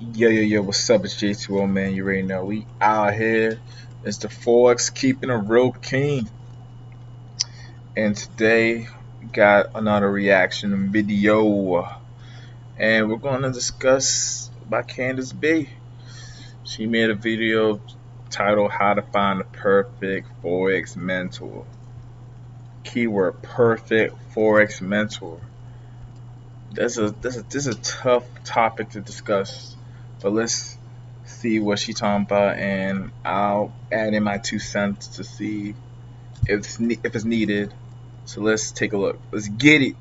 Yo, what's up? It's J2O, man. You already know. We out here. It's the FOREX keeping a real king. And today, we got another reaction video. And we're going to discuss about Candace B. She made a video titled How to Find the Perfect FOREX Mentor. Keyword perfect FOREX mentor. This is a tough topic to discuss. But let's see what she's talking about, and I'll add in my 2 cents to see if it's needed. So let's take a look. Let's get it.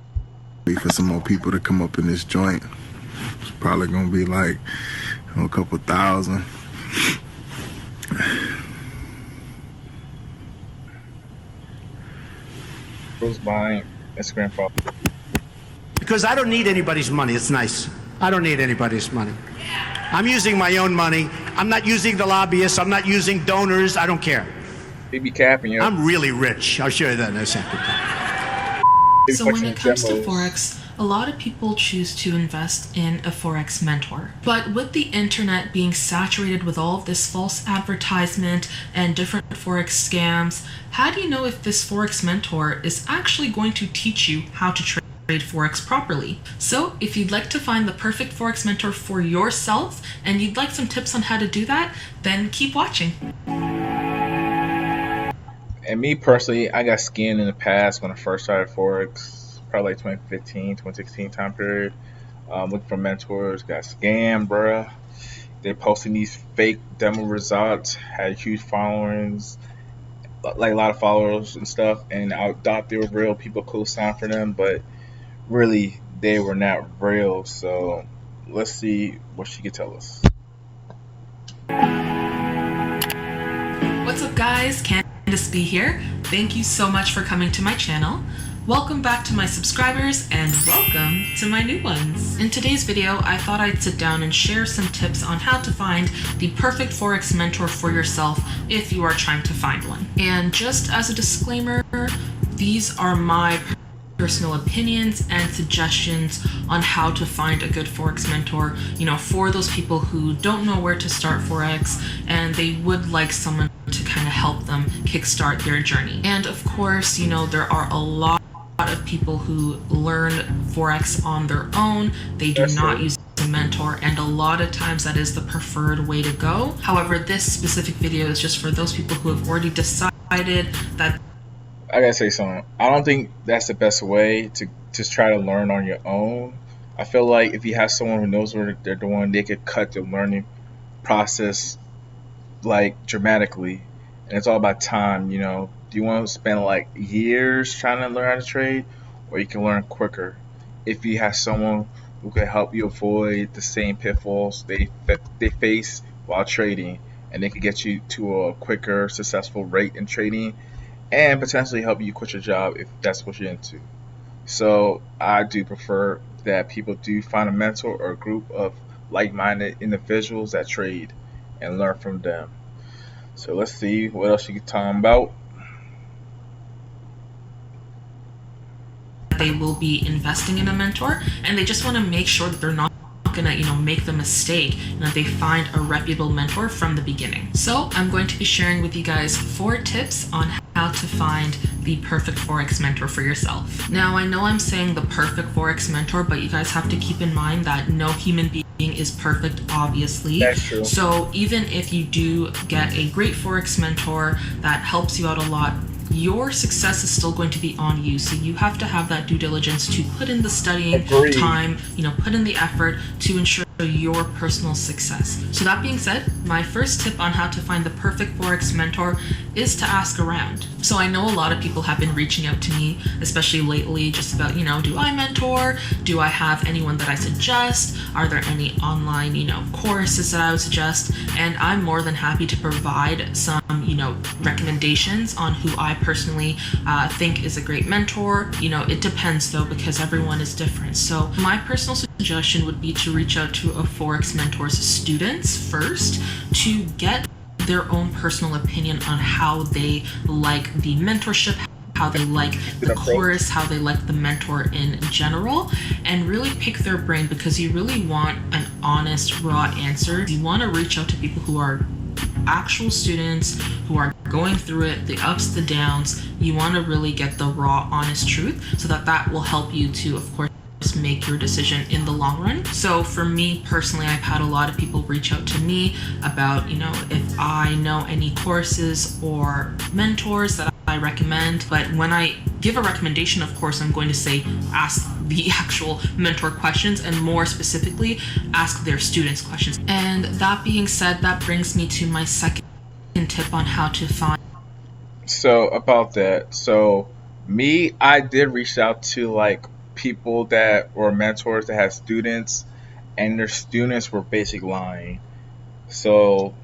For some more people to come up in this joint, it's probably gonna be like a couple thousand. Who's buying Instagram follow? Because I don't need anybody's money. It's nice. I don't need anybody's money. I'm using my own money. I'm not using the lobbyists. I'm not using donors. I don't care. They be capping you. I'm really rich. I'll show you that in a second. So when it comes to Forex, a lot of people choose to invest in a Forex mentor. But with the internet being saturated with all of this false advertisement and different Forex scams, how do you know if this Forex mentor is actually going to teach you how to trade Forex properly? So if you'd like to find the perfect Forex mentor for yourself and you'd like some tips on how to do that, then keep watching. And me personally, I got scammed in the past when I first started Forex, probably like 2015, 2016 time period. Looking for mentors, got scammed, bruh. They're posting these fake demo results, had huge followings, like a lot of followers and stuff, and I thought they were real. People co-signed for them, but really they were not real. So let's see what she could tell us. What's up, guys? Candace B here. Thank you so much for coming to my channel. Welcome back to my subscribers and welcome to my new ones. In today's video, I thought I'd sit down and share some tips on how to find the perfect Forex mentor for yourself if you are trying to find one. And just as a disclaimer, these are my personal opinions and suggestions on how to find a good Forex mentor, for those people who don't know where to start Forex and they would like someone to kind of help them kickstart their journey. And of course, there are a lot of people who learn Forex on their own. They do not use a mentor, and a lot of times that is the preferred way to go. However, this specific video is just for those people who have already decided that. I gotta say something. I don't think that's the best way to just try to learn on your own. I feel like if you have someone who knows what they're doing, they could cut the learning process like dramatically. And it's all about time. Do you want to spend like years trying to learn how to trade, or you can learn quicker if you have someone who can help you avoid the same pitfalls they face while trading, and they can get you to a quicker, successful rate in trading, and potentially help you quit your job if that's what you're into. So I do prefer that people do find a mentor or a group of like-minded individuals that trade and learn from them. So let's see what else you can talk about. They will be investing in a mentor and they just want to make sure that they're not gonna make the mistake and that they find a reputable mentor from the beginning. So I'm going to be sharing with you guys 4 tips on how to find the perfect Forex mentor for yourself. Now, I know I'm saying the perfect Forex mentor, but you guys have to keep in mind that no human being is perfect, obviously. That's true. So even if you do get a great Forex mentor that helps you out a lot, your success is still going to be on you. So you have to have that due diligence to put in the studying time, put in the effort to ensure your personal success. So that being said, my first tip on how to find the perfect Forex mentor is to ask around. So I know a lot of people have been reaching out to me, especially lately, just about, do I mentor? Do I have anyone that I suggest? Are there any online, courses that I would suggest? And I'm more than happy to provide some, recommendations on who I personally think is a great mentor. It depends though, because everyone is different. So my personal suggestion would be to reach out to a Forex mentor's students first to get their own personal opinion on how they like the mentorship, how they like the course, how they like the mentor in general, and really pick their brain, because you really want an honest, raw answers. You want to reach out to people who are actual students who are going through it, the ups, the downs. You want to really get the raw, honest truth so that will help you to, of course, make your decision in the long run. So for me personally, I've had a lot of people reach out to me about, if I know any courses or mentors that I recommend. But when I give a recommendation, of course, I'm going to say ask the actual mentor questions, and more specifically, ask their students questions. And that being said, that brings me to my second tip on how to find. So about that, I did reach out to like people that were mentors that had students, and their students were basically lying. So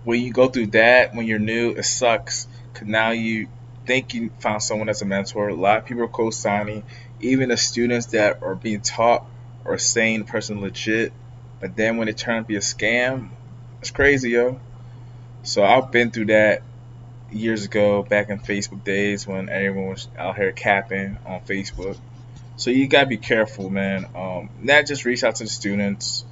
when you go through that, when you're new, it sucks because now you think you found someone as a mentor. A lot of people are co-signing, even the students that are being taught are saying the person legit, but then when it turned to be a scam, it's crazy, yo. So I've been through that years ago, back in Facebook days when everyone was out here capping on Facebook. So you gotta be careful, man. Not just reach out to the students,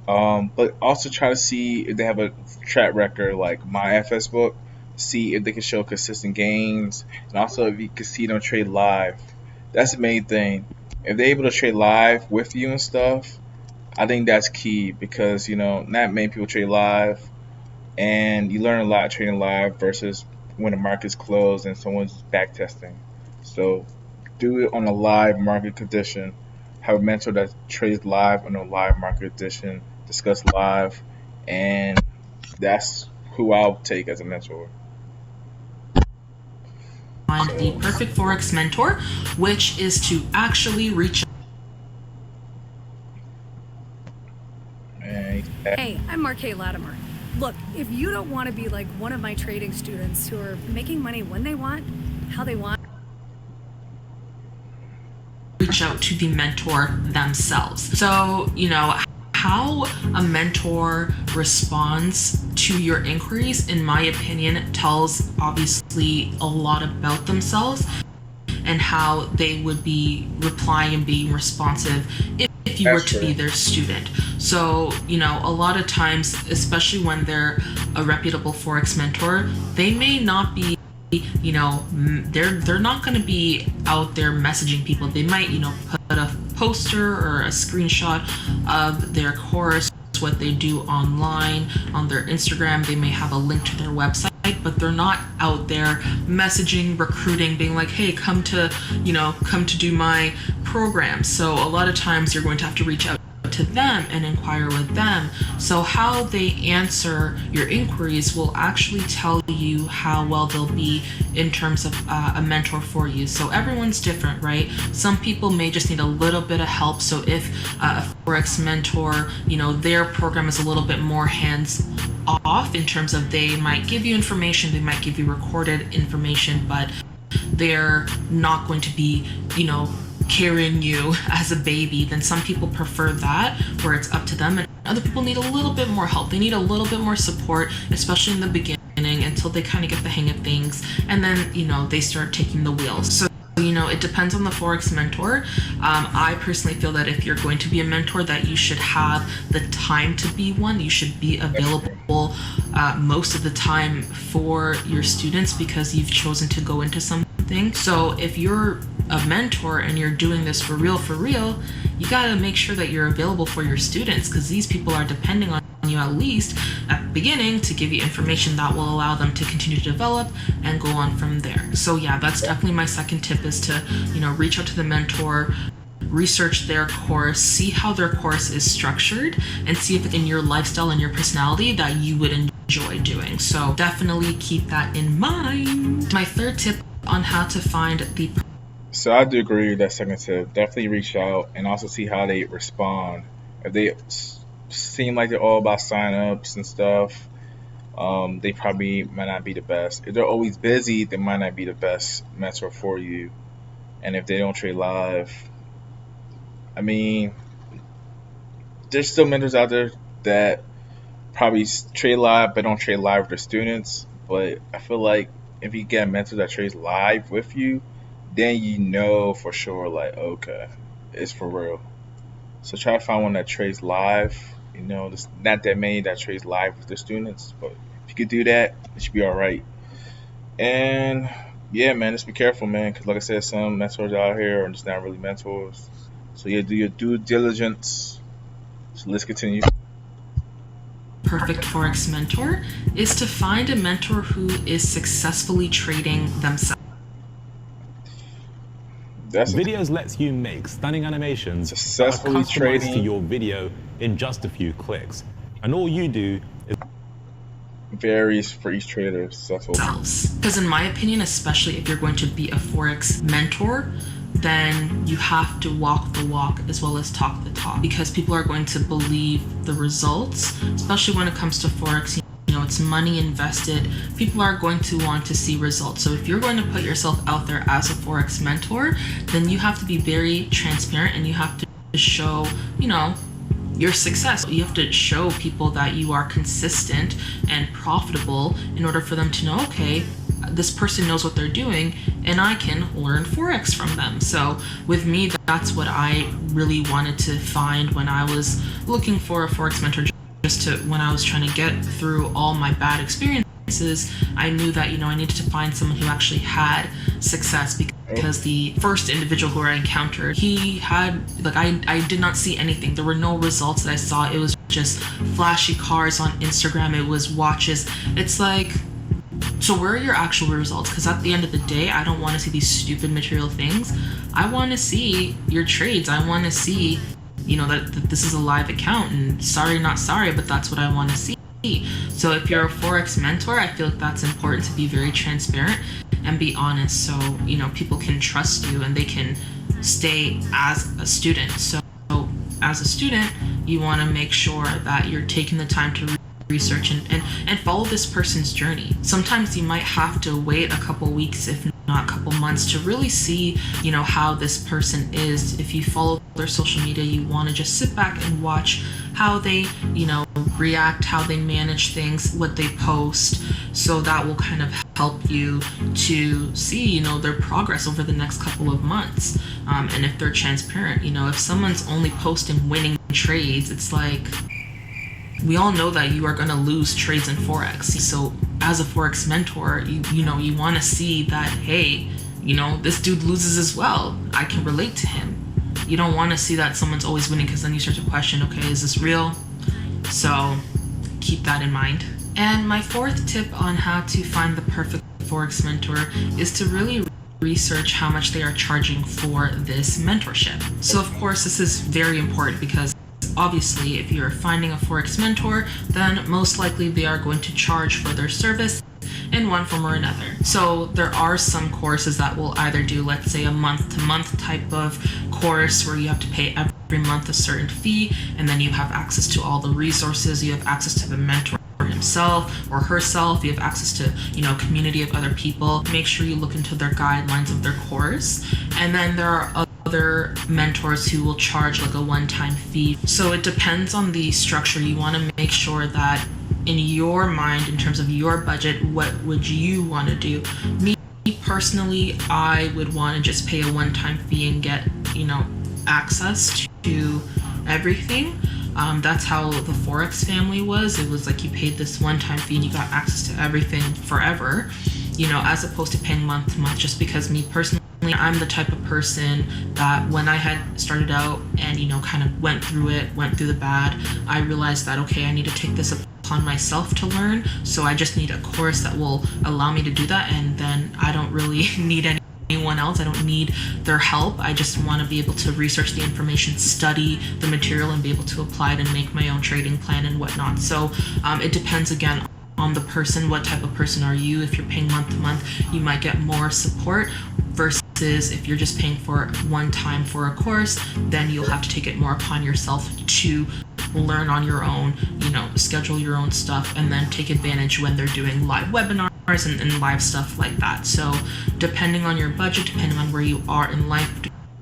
but also try to see if they have a track record like my FS book. See if they can show consistent gains, and also if you can see them trade live. That's the main thing. If they're able to trade live with you and stuff, I think that's key because not many people trade live, and you learn a lot trading live versus when the market's closed and someone's back testing. So do it on a live market condition. Have a mentor that trades live on a live market condition. Discuss live, and that's who I'll take as a mentor. Find the perfect Forex mentor, which is to actually reach. Hey, I'm Marquette Latimer. Look, if you don't want to be like one of my trading students who are making money when they want, how they want, reach out to the mentor themselves. So, how a mentor responds to your inquiries, in my opinion, tells obviously a lot about themselves and how they would be replying and being responsive if you were to be their student. So, a lot of times, especially when they're a reputable Forex mentor, they may not be they're not going to be out there messaging people. They might put a poster or a screenshot of their course, what they do online on their Instagram. They may have a link to their website, but they're not out there messaging, recruiting, being like, hey, come to do my program. So a lot of times you're going to have to reach out to them and inquire with them. So how they answer your inquiries will actually tell you how well they'll be in terms of a mentor for you. So everyone's different, right? Some people may just need a little bit of help. So if a Forex mentor, their program is a little bit more hands off in terms of they might give you information, they might give you recorded information, but they're not going to be, carrying you as a baby. Then some people prefer that, where it's up to them, and other people need a little bit more help. They need a little bit more support, especially in the beginning, until they kind of get the hang of things, and then they start taking the wheels. So it depends on the Forex mentor. I personally feel that if you're going to be a mentor, that you should have the time to be one. You should be available most of the time for your students because you've chosen to go into something. So if you're a mentor and you're doing this for real, you got to make sure that you're available for your students, because these people are depending on you at least at the beginning to give you information that will allow them to continue to develop and go on from there. So yeah, that's definitely my second tip, is to reach out to the mentor, research their course, see how their course is structured, and see if it's in your lifestyle and your personality that you would enjoy doing. So definitely keep that in mind. My third tip on how to find the. So I do agree with that second tip. Definitely reach out and also see how they respond. If they seem like they're all about sign-ups and stuff, they probably might not be the best. If they're always busy, they might not be the best mentor for you. And if they don't trade live, I mean, there's still mentors out there that probably trade live but don't trade live with their students. But I feel like if you get a mentor that trades live with you, then for sure, like, okay, it's for real. So try to find one that trades live There's not that many that trades live with the students, but if you could do that, it should be all right. And yeah, man, just be careful, man, because like I said, some mentors out here are just not really mentors. So yeah, do your due diligence. So let's continue. Perfect Forex mentor is to find a mentor who is successfully trading themselves. Videos lets you make stunning animations successfully that are customized trading to your video in just a few clicks. And all you do is varies for each trader. Successful. Because in my opinion, especially if you're going to be a Forex mentor, then you have to walk the walk as well as talk the talk, because people are going to believe the results, especially when it comes to Forex. It's money invested. People are going to want to see results. So if you're going to put yourself out there as a Forex mentor, then you have to be very transparent and you have to show, your success. You have to show people that you are consistent and profitable in order for them to know, okay, this person knows what they're doing and I can learn Forex from them. So with me, that's what I really wanted to find when I was looking for a Forex mentor. Just to, when I was trying to get through all my bad experiences, I knew that, I needed to find someone who actually had success, because the first individual who I encountered, he had, I did not see anything. There were no results that I saw. It was just flashy cars on Instagram. It was watches. It's like, so where are your actual results? Because at the end of the day, I don't want to see these stupid material things. I want to see your trades. I want to see that this is a live account, and sorry, not sorry, but that's what I want to see. So if you're a Forex mentor, I feel like that's important to be very transparent and be honest, so people can trust you and they can stay as a student. So as a student, you want to make sure that you're taking the time to research and follow this person's journey. Sometimes you might have to wait a couple weeks, if not a couple months, to really see how this person is. If you follow their social media, you want to just sit back and watch how they react, how they manage things, what they post. So that will kind of help you to see their progress over the next couple of months. And if they're transparent, if someone's only posting winning trades, it's like, we all know that you are going to lose trades in Forex. So as a Forex mentor, you want to see that, hey, this dude loses as well. I can relate to him. You don't want to see that someone's always winning, because then you start to question, okay, is this real? So keep that in mind. And my fourth tip on how to find the perfect Forex mentor is to really research how much they are charging for this mentorship. So of course, this is very important, because obviously, if you're finding a Forex mentor, then most likely they are going to charge for their service in one form or another. So there are some courses that will either do, let's say, a month-to-month type of course where you have to pay every month a certain fee, and then you have access to all the resources. You have access to the mentor himself or herself. You have access to, community of other people. Make sure you look into their guidelines of their course. And then there are other mentors who will charge like a one-time fee. So it depends on the structure. You want to make sure that in your mind, in terms of your budget, what would you want to do? Me personally, I would want to just pay a one-time fee and get, access to everything. That's how the Forex family was. It was like you paid this one-time fee and you got access to everything forever, as opposed to paying month to month. Just because me personally, I'm the type of person that when I had started out and, kind of went through the bad, I realized that, okay, I need to take this upon myself to learn. So I just need a course that will allow me to do that. And then I don't really need anyone else. I don't need their help. I just want to be able to research the information, study the material, and be able to apply it and make my own trading plan and whatnot. So it depends again on the person. What type of person are you? If you're paying month to month, you might get more support, versus if you're just paying for one time for a course, then you'll have to take it more upon yourself to learn on your own, schedule your own stuff, and then take advantage when they're doing live webinars and live stuff like that. So depending on your budget, depending on where you are in life,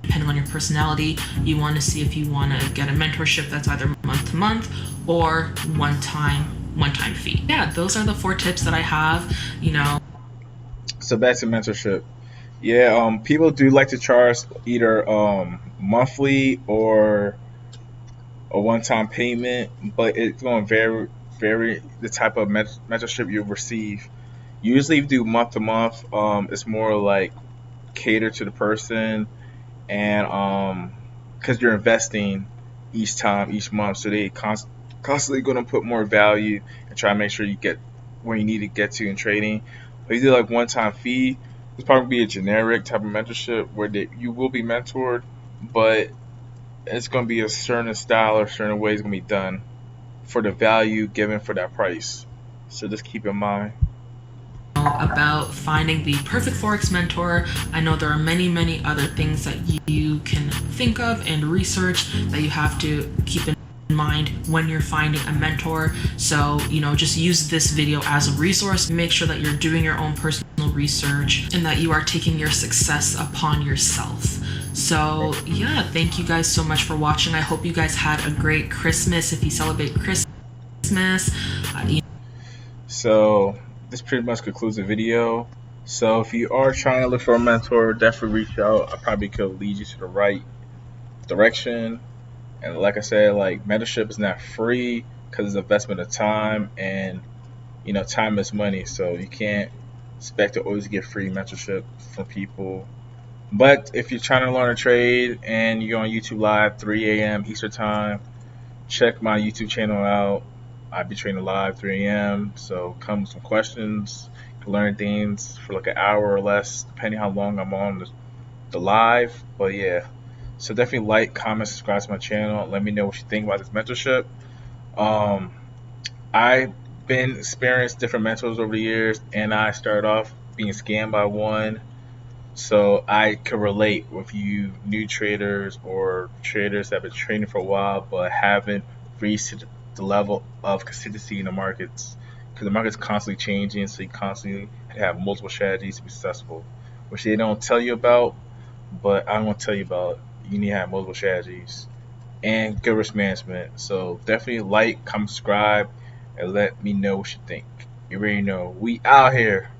depending on your personality, you want to see if you want to get a mentorship that's either month to month or one-time fee. Yeah, those are the 4 tips that I have, So back to mentorship. Yeah, people do like to charge either monthly or a one-time payment, but it's going to vary the type of mentorship you receive. Usually, if you do month to month, it's more like cater to the person, and because you're investing each time, each month, so they constantly going to put more value and try to make sure you get where you need to get to in trading. But if you do like one-time fee, it's probably be a generic type of mentorship where you will be mentored, but it's going to be a certain style or certain way it's going to be done for the value given for that price. So just keep in mind. About finding the perfect Forex mentor. I know there are many other things that you can think of and research that you have to keep in mind when you're finding a mentor. So, just use this video as a resource. Make sure that you're doing your own personal research and that you are taking your success upon yourself. So, yeah, thank you guys so much for watching. I hope you guys had a great Christmas if you celebrate Christmas. So this pretty much concludes the video. So if you are trying to look for a mentor, definitely reach out. I probably could lead you to the right direction. And like I said, like mentorship is not free because it's an investment of time, and time is money. So you can't expect to always get free mentorship from people. But if you're trying to learn a trade and you're on YouTube Live 3 a.m. Eastern Time, check my YouTube channel out. I'll be trading live 3 a.m. So come with some questions. You can learn things for like an hour or less, depending how long I'm on the live. But yeah, so definitely like, comment, subscribe to my channel. Let me know what you think about this mentorship. I've been experienced different mentors over the years, and I started off being scammed by one. So I could relate with you new traders or traders that have been trading for a while but haven't reached the level of consistency in the markets, because the market's constantly changing, so you constantly have multiple strategies to be successful, which they don't tell you about, but I'm going to tell you about. You need to have multiple strategies and good risk management. So definitely like, comment, subscribe, and let me know what you think. You already know we out here.